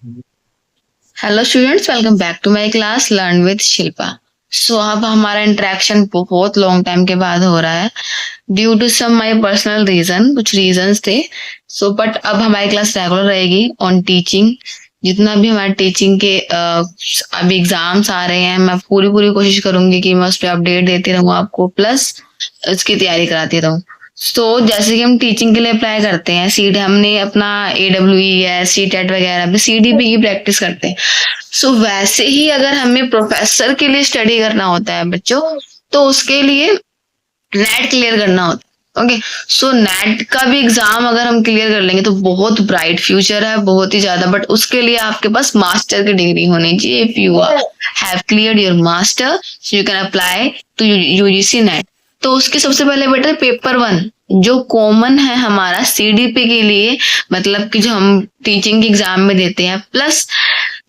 Hello students, welcome back to my class learn with Shilpa. So अब हमारा interaction बहुत long time के बाद हो रहा है due to some my personal reason. कुछ रीजंस थे। बट अब हमारी क्लास रेगुलर रहेगी ऑन टीचिंग। जितना भी हमारे टीचिंग के अभी एग्जाम्स आ रहे हैं, मैं पूरी पूरी कोशिश करूंगी कि मैं उस पर अपडेट देती रहूं आपको, प्लस उसकी तैयारी कराती रहूं। जैसे कि हम टीचिंग के लिए अप्लाई करते हैं, सीट हमने अपना AWE है, सी टेट वगैरह में CDP की प्रैक्टिस करते हैं। वैसे ही अगर हमें प्रोफेसर के लिए स्टडी करना होता है बच्चों, तो उसके लिए नेट क्लियर करना होता है। ओके, नेट का भी एग्जाम अगर हम क्लियर कर लेंगे तो बहुत ब्राइट फ्यूचर है, बहुत ही ज्यादा। बट उसके लिए आपके पास मास्टर की डिग्री होनी चाहिए। If you have cleared your master, so you can apply to UGC net. तो उसके सबसे पहले बेटा पेपर 1 जो कॉमन है हमारा CDP के लिए, मतलब कि जो हम टीचिंग के एग्जाम में देते हैं, प्लस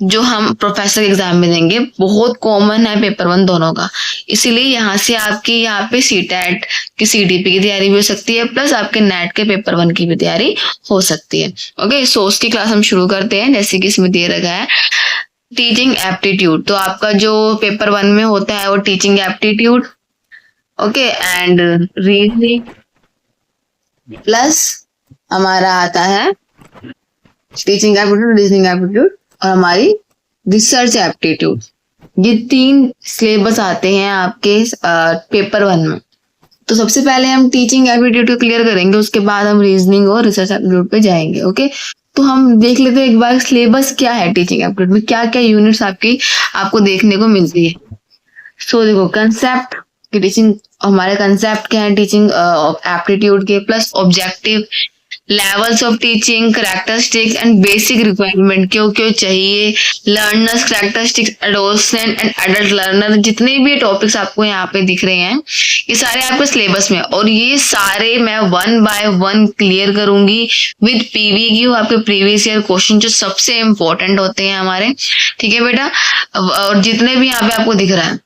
जो हम प्रोफेसर एग्जाम में देंगे, बहुत कॉमन है पेपर 1 दोनों का। इसीलिए यहाँ से आपकी यहाँ पे CTET की CDP की तैयारी भी हो सकती है, प्लस आपके नेट के पेपर 1 की भी तैयारी हो सकती है। ओके, उसकी क्लास हम शुरू करते हैं। जैसे कि इसमें दे रखा है टीचिंग एप्टीट्यूड। तो आपका जो पेपर 1 में होता है वो teaching aptitude, okay, and reasoning, plus हमारा आता है टीचिंग एप्टीट्यूड, रीजनिंग एप्टीट्यूड और हमारी रिसर्च एप्टीट्यूड। ये 3 सिलेबस आते हैं आपके पेपर 1 में। तो सबसे पहले हम टीचिंग एप्टीट्यूड को क्लियर करेंगे, उसके बाद हम रीजनिंग और रिसर्च एप्टीट्यूड पे जाएंगे। ओके, तो हम देख लेते हैं एक बार सिलेबस क्या है टीचिंग एप्टीट्यूड में, क्या क्या यूनिट्स आपको देखने को मिलती है। देखो, कंसेप्ट की टीचिंग, हमारे कंसेप्ट क्या है टीचिंग एप्टीट्यूड के, plus objective, levels of teaching, characteristics and basic requirement, क्यों क्यों चाहिए, learners characteristics, adolescent and adult learner, जितने भी टॉपिक्स आपको यहाँ पे दिख रहे हैं ये सारे आपके सिलेबस में, और ये सारे मैं 1 बाय 1 क्लियर करूंगी विद PVQ, आपके प्रीवियस ईयर क्वेश्चन जो सबसे इंपॉर्टेंट होते हैं हमारे। ठीक है बेटा, और जितने भी यहाँ पे आपको दिख रहा है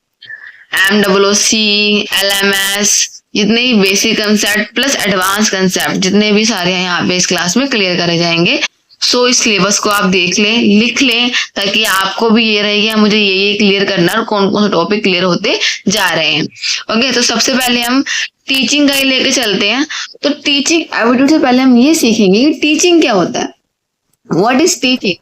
MOOC, LMS, जितने भी basic concept plus advance concept, जितने भी सारे हैं यहाँ पे इस क्लास में क्लियर करे जाएंगे। इस सिलेबस को आप देख लें, लिख लें, ताकि आपको भी ये रहेगी मुझे ये क्लियर करना और कौन कौन से टॉपिक क्लियर होते जा रहे हैं। ओके, तो सबसे पहले हम टीचिंग का ही लेके चलते हैं। तो टीचिंग एप्टीट्यूड से पहले हम ये सीखेंगे कि टीचिंग क्या होता है। What is teaching?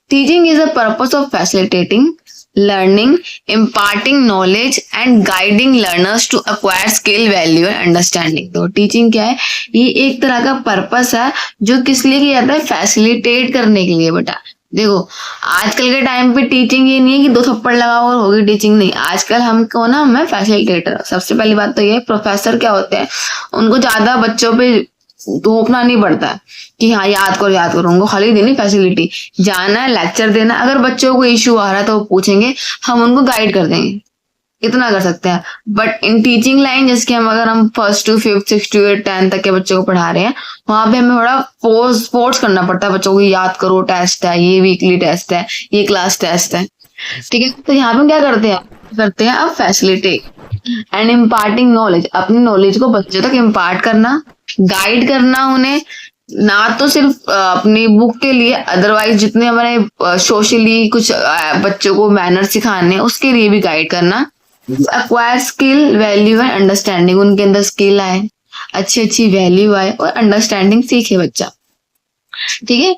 Teaching is the purpose of facilitating learning, imparting knowledge and guiding learners to acquire skill, value and understanding। तो टीचिंग क्या है? ये एक तरह का पर्पस है जो किस लिए किया जाता है? फैसिलिटेट करने के लिए बेटा। देखो, आजकल के टाइम पे टीचिंग ये नहीं है कि 2 थप्पड़ लगाओ और होगी टीचिंग, नहीं। आजकल हमको ना, मैं फैसिलिटेटर। सबसे पहली बात तो ये, प्रोफेसर क्या होते हैं, उनको ज्यादा बच्चों पे थोपना नहीं पड़ता है कि हाँ याद करो, उनको खाली देनी फैसिलिटी, जाना है लेक्चर देना। अगर बच्चों को इश्यू आ रहा है तो वो पूछेंगे, हम उनको गाइड कर देंगे, इतना कर सकते हैं। बट इन टीचिंग लाइन, जैसे कि अगर हम 1st to 5th 6th to 8th 10th तक के बच्चों को पढ़ा रहे हैं, वहां पे हमें थोड़ा फोर्स करना पड़ता है बच्चों को, याद करो, टेस्ट है, ये वीकली टेस्ट है, ये क्लास टेस्ट है। ठीक है, तो यहाँ पे क्या करते हैं अब फैसिलिटेट एंड इम्पार्टिंग नॉलेज, अपनी नॉलेज को बच्चों तक इम्पार्ट करना, गाइड करना उन्हें, ना तो सिर्फ अपनी बुक के लिए, अदरवाइज जितने हमारे सोशली कुछ बच्चों को मैनर सिखाने, उसके लिए भी गाइड करना। Acquire skill, value and understanding, उनके अंदर स्किल आए, अच्छी वैल्यू आए और अंडरस्टैंडिंग सीखे बच्चा। ठीक है,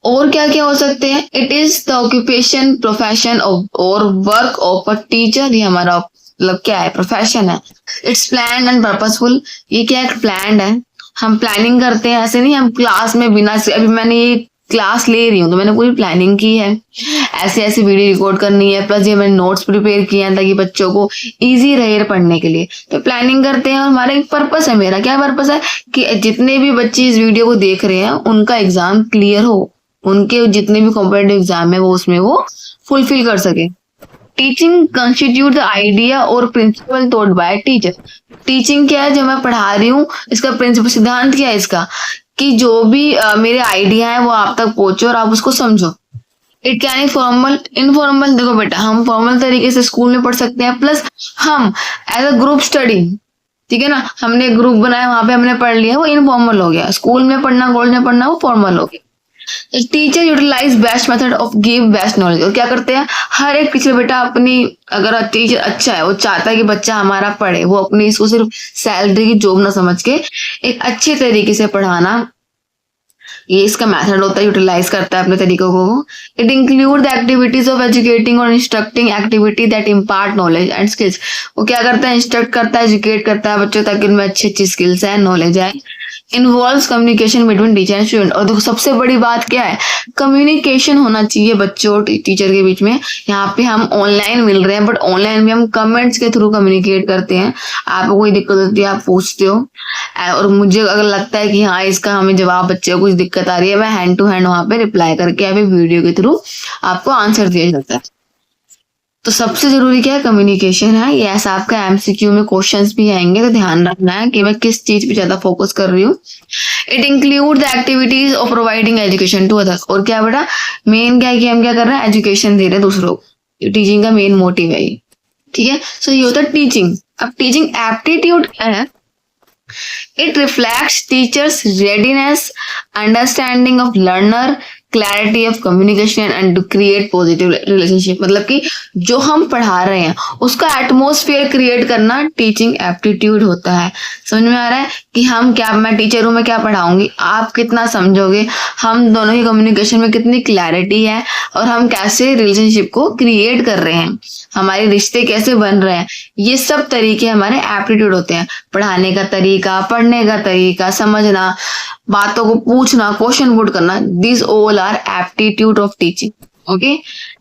और क्या क्या हो सकते हैं? It is the occupation, profession और वर्क ऑफ अ टीचर। ये हमारा मतलब क्या है? प्रोफेशन है। इट्स प्लान एंड पर्पसफुल, ये क्या है? प्लान है, हम प्लानिंग करते हैं। ऐसे नहीं हम क्लास में बिना, अभी मैंने ये क्लास ले रही हूँ तो मैंने पूरी प्लानिंग की है, ऐसे ऐसे वीडियो रिकॉर्ड करनी है, प्लस ये मैंने नोट्स प्रिपेयर किए हैं ताकि बच्चों को इजी रहे पढ़ने के लिए। तो प्लानिंग करते हैं और हमारा एक पर्पस है। मेरा क्या पर्पस है? कि जितने भी बच्चे इस वीडियो को देख रहे हैं उनका एग्जाम क्लियर हो, उनके जितने भी कॉम्पिटेटिव एग्जाम है वो उसमें वो फुलफिल कर सके। टीचिंग कंस्टिट्यूट द आइडिया और principal taught by teacher. Teaching क्या है? जो मैं पढ़ा रही हूँ, इसका प्रिंसिपल, सिद्धांत क्या है इसका? कि जो भी मेरे आइडिया है वो आप तक पहुंचे और आप उसको समझो। It can formal, informal. देखो बेटा, हम फॉर्मल तरीके से स्कूल में पढ़ सकते हैं, प्लस हम एज अ ग्रुप स्टडी, ठीक है ना, हमने ग्रुप बनाया, वहां पे हमने पढ़ लिया, वो इनफॉर्मल हो गया। स्कूल में पढ़ना, कॉलेज में पढ़ना, वो फॉर्मल हो गया। Teacher utilise best method of give best knowledge. और क्या करते हैं हर एक टीचर बेटा अपनी, अगर टीचर अच्छा है वो चाहता है कि बच्चा हमारा पढ़े, वो अपनी इसको सिर्फ सैलरी की जॉब ना समझ के एक अच्छे तरीके से पढ़ाना, ये इसका मेथड होता है, यूटिलाइज करता है अपने तरीकों को। It include the activities of educating और instructing activity that impart knowledge and skills. वो क्या करता है, इंस्ट्रक्ट करता है, एजुकेट करता है बच्चों ताकि उनमें अच्छी अच्छी स्किल्स है, नॉलेज है। Involves communication between teacher and student. और देखो सबसे बड़ी बात क्या है, कम्युनिकेशन होना चाहिए बच्चों और टीचर के बीच में। यहाँ पे हम ऑनलाइन मिल रहे हैं बट ऑनलाइन भी हम कमेंट्स के थ्रू कम्युनिकेट करते हैं। आपको कोई दिक्कत होती है आप पूछते हो, और मुझे अगर लगता है कि हाँ इसका हमें जवाब, बच्चे को कुछ दिक्कत आ रही है, मैं हैंड टू हैंड वहां पे रिप्लाई करके या फिर वीडियो के थ्रू आपको आंसर दिया जाता है। तो सबसे जरूरी क्या है, कम्युनिकेशन है। ये ऐसा आपका एमसीक्यू में क्वेश्चंस भी आएंगे, तो ध्यान रखना है कि मैं किस चीज पे ज्यादा फोकस कर रही हूँ। It include the activities of providing education to others. और क्या बेटा मेन क्या है कि हम क्या कर रहे हैं, एजुकेशन दे रहे हैं दूसरों को। टीचिंग का मेन मोटिव है ये, ठीक है। सो ये होता है टीचिंग। अब टीचिंग एप्टीट्यूड क्या है, it reflects teachers readiness, understanding of learner, clarity of communication and to create positive relationship। मतलब कि जो हम पढ़ा रहे हैं उसका एटमोसफियर क्रिएट करना टीचिंग एप्टीट्यूड होता है। समझ में आ रहा है कि हम क्या, मैं टीचर हूं, मैं क्या पढ़ाऊंगी, आप कितना समझोगे, हम दोनों की कम्युनिकेशन में कितनी क्लैरिटी है, और हम कैसे रिलेशनशिप को क्रिएट कर रहे हैं, हमारे रिश्ते कैसे बन रहे हैं, ये सब तरीके हमारे एप्टीट्यूड होते हैं। पढ़ाने का तरीका, पढ़ने का तरीका, समझना, बातों को पूछना, क्वेश्चन पुट करना, this all are aptitude of teaching. Okay,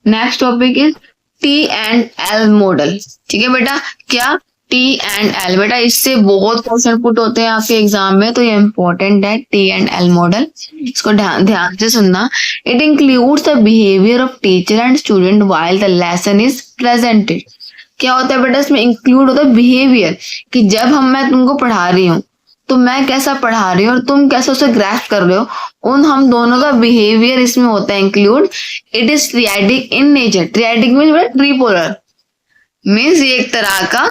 next topic is T&L model. ठीक है बेटा, क्या T&L, बेटा इससे बहुत क्वेश्चन पुट होते हैं आपके एग्जाम में, तो ये इंपॉर्टेंट है T&L मॉडल, इसको ध्यान से सुनना। It includes the behaviour of teacher and student while the lesson is presented. क्या होता है बेटा, इसमें इंक्लूड होता है बिहेवियर, कि जब मैं तुमको पढ़ा रही हूँ तो मैं कैसा पढ़ा रही हूँ और तुम कैसे उसे ग्रैस्प कर रहे हो, उन हम दोनों का बिहेवियर इसमें होता है include. It is triadic in nature. Triadic means tripolar, means ये एक तरह का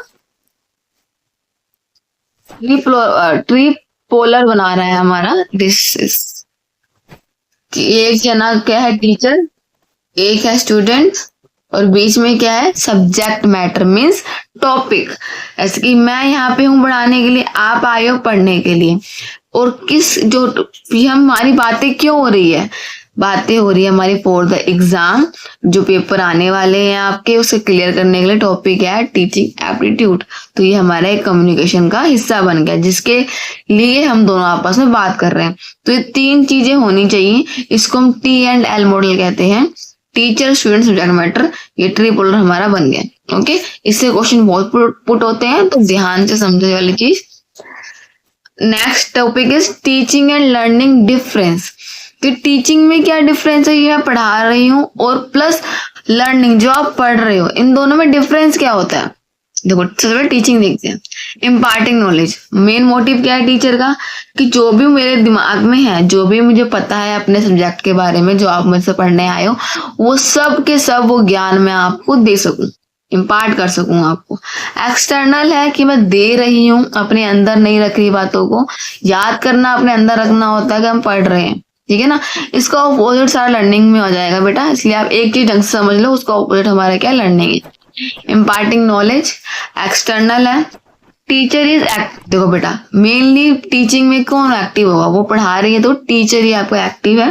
ट्रिपोलर बना रहा है हमारा। दिस इज, एक जना क्या है टीचर, एक है स्टूडेंट, और बीच में क्या है सब्जेक्ट मैटर मीन्स टॉपिक। ऐसे कि मैं यहाँ पे हूँ पढ़ाने के लिए, आप आए हो पढ़ने के लिए, और किस जो हमारी बातें क्यों हो रही है, बातें हो रही है हमारी फॉर द एग्जाम, जो पेपर आने वाले हैं आपके उसे क्लियर करने के लिए। टॉपिक है टीचिंग एप्टीट्यूड। तो ये हमारा एक कम्युनिकेशन का हिस्सा बन गया जिसके लिए हम दोनों आपस में बात कर रहे हैं। तो ये तीन चीजें होनी चाहिए, इसको हम T&L मॉडल कहते हैं, टीचर स्टूडेंट सब्जेक्ट मैटर। ये ट्रिपोलर हमारा बन गया। ओके, इससे क्वेश्चन बहुत पुट होते हैं, तो ध्यान से समझने वाली चीज। Next topic is teaching and learning difference. कि टीचिंग में क्या डिफरेंस है, ये मैं पढ़ा रही हूँ, और प्लस लर्निंग जो आप पढ़ रहे हो, इन दोनों में डिफरेंस क्या होता है। देखो सबसे पहले टीचिंग देखते हैं। इम्पार्टिंग नॉलेज, मेन मोटिव क्या है टीचर का, कि जो भी मेरे दिमाग में है, जो भी मुझे पता है अपने सब्जेक्ट के बारे में, जो आप मुझसे पढ़ने आए हो, वो सब के सब वो ज्ञान मैं आपको दे सकूं, इम्पार्ट कर सकूं आपको। एक्सटर्नल है कि मैं दे रही हूँ, अपने अंदर नहीं रख रही बातों को, याद करना अपने अंदर रखना होता है कि हम पढ़ रहे हैं, ठीक है ना। इसका ऑपोजिट सारा लर्निंग में हो जाएगा बेटा, इसलिए आप एक चीज ढंग से समझ लो, उसका ऑपोजिट हमारा क्या लर्निंग है। इम्पार्टिंग नॉलेज एक्सटर्नल है। टीचर इज देखो बेटा मेनली टीचिंग में कौन एक्टिव होगा, वो पढ़ा रही है तो टीचर ही आपको एक्टिव है।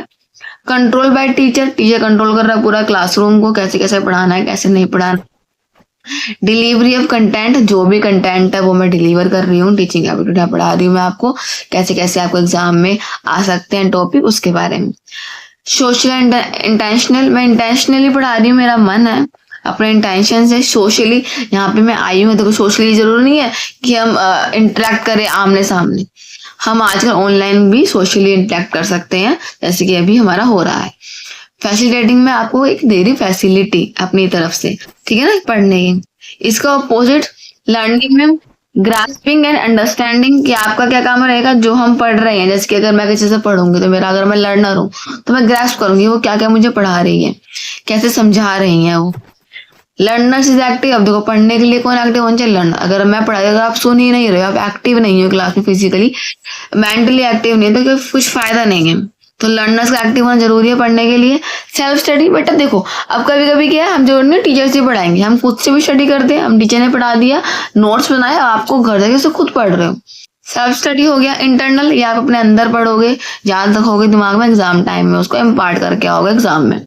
Control by teacher, teacher control कर रहा है पूरा क्लासरूम को, कैसे कैसे पढ़ाना है, कैसे नहीं पढ़ाना। डिलीवरी ऑफ कंटेंट, जो भी कंटेंट है वो मैं डिलीवर कर रही हूँ, टीचिंग एप्टीट्यूड पढ़ा रही हूँ मैं आपको, कैसे कैसे आपको एग्जाम में आ सकते हैं टॉपिक, उसके बारे में। सोशल एंड इंटेंशनल, मैं इंटेंशनली पढ़ा रही हूँ, मेरा मन है, अपने इंटेंशन से। सोशली यहाँ पे मैं आई हूँ, देखो सोशली जरूरी नहीं है कि हम इंटरेक्ट करें आमने सामने, हम आजकल ऑनलाइन भी सोशली इंटरेक्ट कर सकते हैं, जैसे कि अभी हमारा हो रहा है। फैसिलिटेटिंग में आपको एक दे रही फैसिलिटी अपनी तरफ से, ठीक है ना, पढ़ने की। इसका अपोजिट लर्निंग में ग्रास्पिंग एंड अंडरस्टैंडिंग, कि आपका क्या काम रहेगा, जो हम पढ़ रहे हैं, जैसे कि अगर मैं किसी से पढ़ूंगी तो मेरा, अगर मैं लर्नर हूँ तो मैं ग्रास्प करूंगी वो क्या क्या मुझे पढ़ा रही है, कैसे समझा रही है वो। लर्नर्स इज एक्टिव, अब देखो पढ़ने के लिए कौन एक्टिव होना चाहिए, लर्नर। अगर मैं पढ़ाई, अगर आप सुन ही नहीं रहे हो, आप एक्टिव नहीं हो क्लास में, फिजिकली मेंटली एक्टिव नहीं है, तो कुछ फायदा नहीं है। तो लर्नर्स का एक्टिव होना जरूरी है पढ़ने के लिए। सेल्फ स्टडी, बेटा देखो अब कभी कभी क्या है, हम जरूरी नहीं टीचर से पढ़ाएंगे, हम खुद से भी स्टडी करते हैं। हम टीचर ने पढ़ा दिया, नोट्स बनाए, आपको घर जाके उसे खुद पढ़ रहे हो। सेल्फ स्टडी हो गया इंटरनल, या आप अपने अंदर पढ़ोगे, याद रखोगे दिमाग में, एग्जाम टाइम में उसको इम्पार्ट करके आओगे एग्जाम में।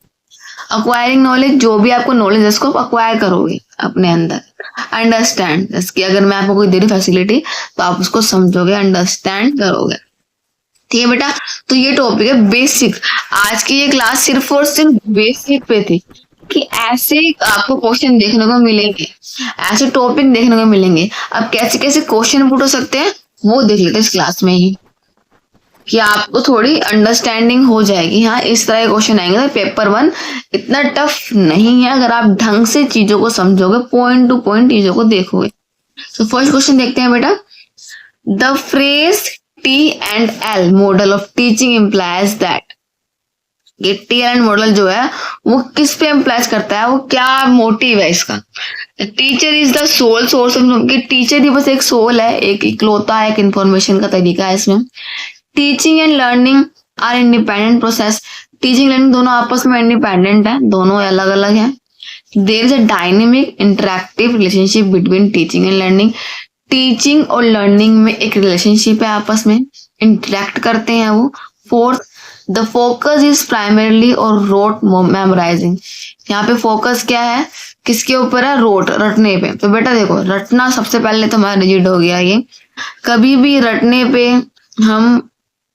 अक्वायरिंग नॉलेज, जो भी आपको नॉलेज है उसको अक्वायर करोगे अपने अंदर। अंडरस्टैंड, जैसे कि अगर मैं आपको कोई दे रही फैसिलिटी तो आप उसको समझोगे, अंडरस्टैंड करोगे। ठीक है बेटा, तो ये टॉपिक है बेसिक। आज की ये क्लास सिर्फ और सिर्फ बेसिक पे थी कि ऐसे आपको क्वेश्चन देखने को मिलेंगे, ऐसे टॉपिक देखने को मिलेंगे। अब कैसे कैसे क्वेश्चन पुट हो सकते हैं वो देख लेते हैं इस क्लास में ही, कि आपको थोड़ी अंडरस्टैंडिंग हो जाएगी। हाँ, इस तरह के क्वेश्चन आएंगे। तो पेपर 1 इतना टफ नहीं है अगर आप ढंग से चीजों को समझोगे, पॉइंट टू पॉइंट चीजों को देखोगे। तो फर्स्ट क्वेश्चन देखते हैं बेटा। The phrase T&L model of teaching implies that, ये T&L मॉडल जो है वो किस पे इम्प्लाइज करता है, वो क्या मोटिव है इसका। Teacher is the sole source of, teacher ही बस एक सोल है, एक इकलौता है, एक इंफॉर्मेशन का तरीका है इसमें। Teaching and learning are independent process, teaching learning दोनों आपस में इंडिपेंडेंट है, दोनों अलग अलग है। There is a dynamic interactive relationship between teaching and learning, teaching और लर्निंग में एक रिलेशनशिप है, आपस में इंटरेक्ट करते हैं वो। Fourth, the focus is primarily और रोट मेमोराइजिंग, यहाँ पे फोकस क्या है, किसके ऊपर है, रोट, रटने पे। तो बेटा देखो, रटना सबसे पहले तो हमारा रिजिड हो गया, ये कभी भी रटने पे हम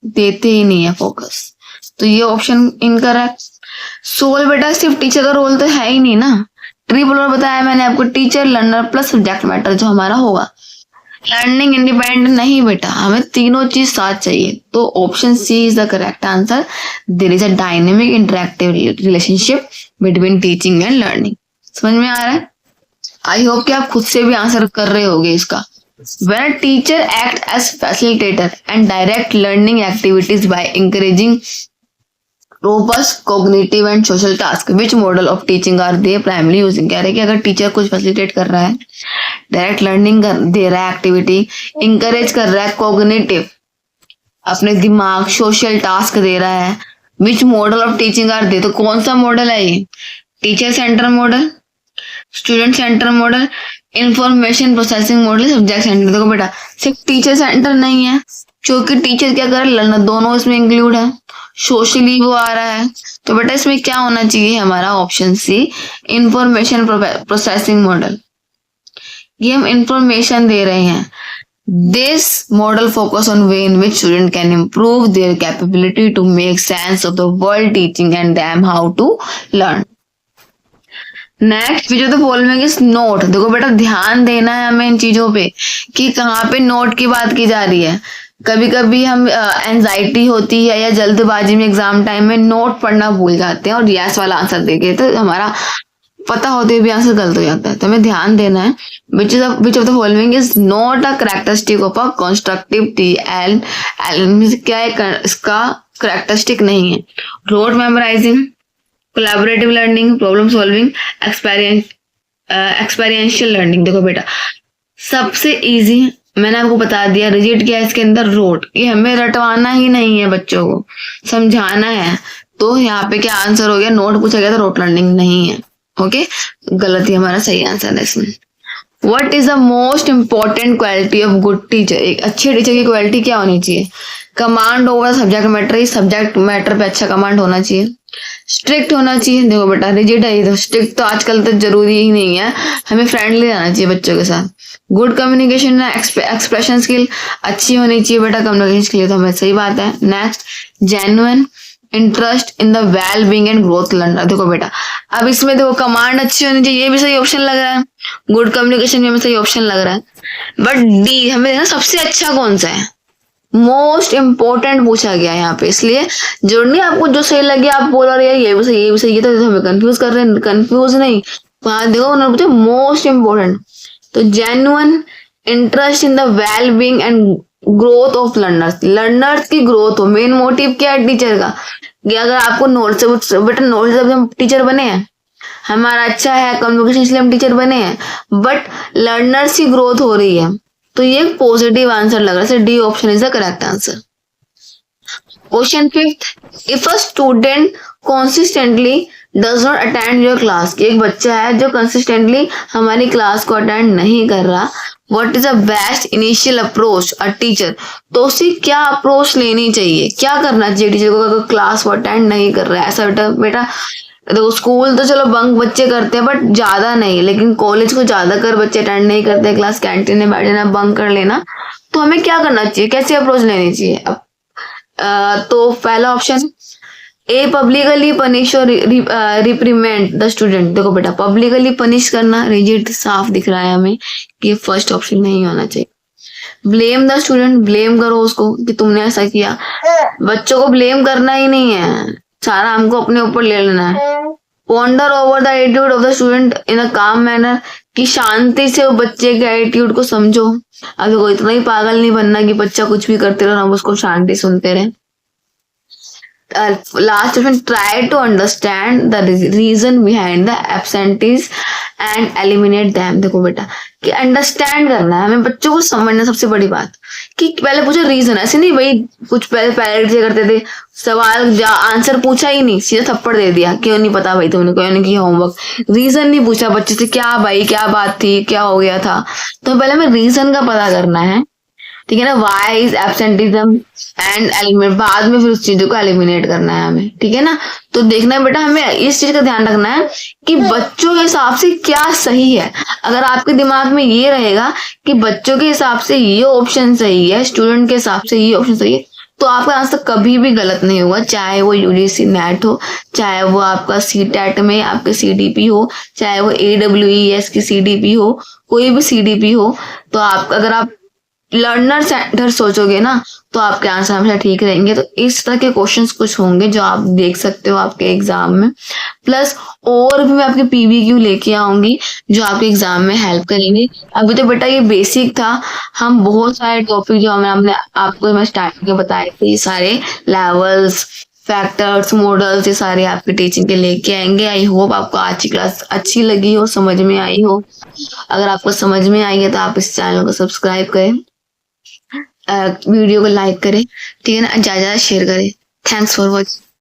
देते ही नहीं है फोकस, तो ये ऑप्शन इनकरेक्ट। सोल, बेटा सिर्फ टीचर का रोल तो है ही नहीं ना, ट्रिपल और बताया मैंने आपको, teacher, learner plus subject matter जो हमारा होगा। लर्निंग इंडिपेंडेंट नहीं बेटा, हमें तीनों चीज साथ चाहिए, तो option C is the correct answer. There is a dynamic interactive relationship between teaching and learning. समझ में आ रहा है? आई होप कि आप खुद से भी आंसर कर रहे होगे इसका। When a teacher acts as facilitator and direct learning activities by encouraging robust cognitive and social tasks, which model of teaching are they primarily using? कह रहे हैं कि अगर टीचर कुछ फैसिलिटेट कर रहा है, डायरेक्ट लर्निंग दे रहा है, एक्टिविटी इंकरेज कर रहा है, कॉग्निटिव अपने दिमाग, सोशल टास्क दे रहा है, which model of teaching are they, तो कौन सा मॉडल है ये, teacher centre model, student centre model, information processing model, subject centre. देखो बेटा, सिर्फ टीचर सेंटर नहीं है, क्योंकि टीचर क्या कर रहा है, दोनों इसमें इंक्लूड है, सोशली वो आ रहा है। तो बेटा इसमें क्या होना चाहिए हमारा, option C, information processing model. ये हम इंफॉर्मेशन दे रहे हैं। This model focus on way in which student can improve their capability to make sense of the world teaching and them how to learn. Next जो तो बोलेंगे note. देखो बेटा, ध्यान देना है हमें इन चीजों पे कि कहाँ पे नोट की बात की जा रही है। कभी कभी हम एंजाइटी होती है या जल्दबाजी में एग्जाम टाइम में नोट पढ़ना भूल जाते हैं और यस वाला आंसर देके, तो हमारा पता होते हुए भी आंसर गलत हो जाता है। तो हमें ध्यान देना है, which of the following is not a characteristic of a constructive T&L, क्या है, इसका कैरेक्टरिस्टिक नहीं है। Rote memorising, collaborative learning, problem solving, experiential learning. देखो बेटा, सबसे इजी मैंने आपको बता दिया, रिजिड क्या है इसके अंदर, रोट, ये हमें रटवाना ही नहीं है, बच्चों को समझाना है। तो यहाँ पे क्या आंसर हो गया, नोट पूछा गया तो रोट लर्निंग नहीं है। ओके, गलत ही हमारा सही आंसर है इसमें। What is the most important quality of good teacher? एक अच्छे टीचर की क्वालिटी क्या होनी चाहिए, command over subject matter, subject matter पे अच्छा कमांड होना चाहिए, स्ट्रिक्ट होना चाहिए। देखो बेटा, रिजिड है तो स्ट्रिक्ट तो आजकल तो जरूरी ही नहीं है, हमें फ्रेंडली रहना चाहिए बच्चों के साथ। गुड कम्युनिकेशन, एक्सप्रेशन स्किल अच्छी होनी चाहिए बेटा, कम्युनिकेशन स्किल तो हमें सही बात है। Next, genuine interest in the well being and growth learner. देखो बेटा, अब इसमें देखो कमांड अच्छी होनी चाहिए, ये भी सही ऑप्शन लग रहा है, गुड कम्युनिकेशन में हमें सही ऑप्शन लग रहा है, बट डी हमें देखना सबसे अच्छा कौन सा है, मोस्ट इंपॉर्टेंट पूछा गया है यहाँ पे, इसलिए जरूर नहीं आपको जो सही लगे आप बोल रहे हैं ये भी सही, ये भी सही, ये तो हमें कंफ्यूज कर रहे हैं, कंफ्यूज नहीं। वहां देखो उन्होंने पूछा मोस्ट इंपॉर्टेंट, तो genuine interest in the well being and growth of learners, learners की ग्रोथ हो, मेन मोटिव क्या है टीचर का, कि अगर आपको नॉलेज से बेटा, नॉलेज से हम टीचर बने हैं, हमारा अच्छा है कम्युनिकेशन इसलिए हम टीचर बने हैं, बट लर्नर्स की ग्रोथ हो रही है, तो ये पॉजिटिव आंसर लग रहा है, D option is the correct answer. Question fifth, if a student consistently does not attend your class, कि एक बच्चा है जो कंसिस्टेंटली हमारी क्लास को अटेंड नहीं कर रहा, what is the best initial approach a teacher, तो उसे क्या अप्रोच लेनी चाहिए, क्या करना चाहिए टीचर को अगर क्लास को अटेंड नहीं कर रहा है। ऐसा बेटा बेटा देखो, स्कूल तो चलो बंक बच्चे करते हैं बट ज्यादा नहीं, लेकिन कॉलेज को ज्यादा कर बच्चे अटेंड नहीं करते, क्लास कैंटीन में बैठ जाना, बंक कर लेना, तो हमें क्या करना चाहिए, कैसे अप्रोच लेनी चाहिए। अब तो पहला ऑप्शन, ए पब्लिकली पनिश और रिप्रीमेंट द स्टूडेंट। देखो बेटा, पब्लिकली पनिश करना रिजिड साफ दिख रहा है हमें कि फर्स्ट ऑप्शन नहीं होना चाहिए। ब्लेम द स्टूडेंट, ब्लेम करो उसको कि तुमने ऐसा किया। बच्चों को ब्लेम करना ही नहीं है, सारा हमको अपने ऊपर ले लेना है। Ponder over the attitude of the student in a calm manner, कि शांति से वो बच्चे के एटीट्यूड को समझो। अब देखो, इतना ही पागल नहीं बनना कि बच्चा कुछ भी करते रहो, हम उसको शांति सुनते रहे। Last option, try to understand the reason behind the absentees and eliminate them. देखो बेटा, कि अंडरस्टैंड करना है हमें, बच्चों को समझना सबसे बड़ी बात, कि पहले पूछो रीजन, ऐसे नहीं भाई कुछ पहले पेरेंट्स ये करते थे, सवाल आंसर पूछा ही नहीं, सीधा थप्पड़ दे दिया, क्यों नहीं पता भाई तुमने, क्यों नहीं किया होमवर्क, रीजन नहीं पूछा बच्चे से, क्या भाई क्या बात थी, क्या हो गया था। तो पहले हमें रीजन का पता करना है, ठीक है ना, why is absenteeism and eliminate, बाद में फिर उस चीजों को एलिमिनेट करना है हमें, ठीक है ना। तो देखना है बेटा, हमें इस चीज का ध्यान रखना है कि बच्चों के हिसाब से क्या सही है। अगर आपके दिमाग में ये रहेगा कि बच्चों के हिसाब से ये ऑप्शन सही है, स्टूडेंट के हिसाब से ये ऑप्शन सही है, तो आपका आंसर कभी भी गलत नहीं होगा, चाहे वो यूजीसी नेट हो, चाहे वो आपका सीटेट में आपके सीडीपी हो, चाहे वो AWES की सीडीपी हो, कोई भी सीडीपी हो। तो आप अगर आप लर्नर सेंटर सोचोगे ना, तो आपके आंसर हमेशा ठीक रहेंगे। तो इस तरह के क्वेश्चंस कुछ होंगे जो आप देख सकते हो आपके एग्जाम में, प्लस और भी मैं आपके PVQ लेके आऊंगी जो आपके एग्जाम में हेल्प करेंगे। अभी तो बेटा ये बेसिक था, हम बहुत सारे टॉपिक जो हमने आपको मैं स्टार्टिंग में बताए थे, ये सारे लेवल्स, फैक्टर्स, मॉडल्स, ये सारे आपके टीचिंग के लेके आएंगे। आई होप आपको आज की क्लास अच्छी लगी हो, समझ में आई हो। अगर आपको समझ में आई है तो आप इस चैनल को सब्सक्राइब करें, वीडियो को लाइक करें, ठीक है ना, ज्यादा शेयर करें। Thanks for watching.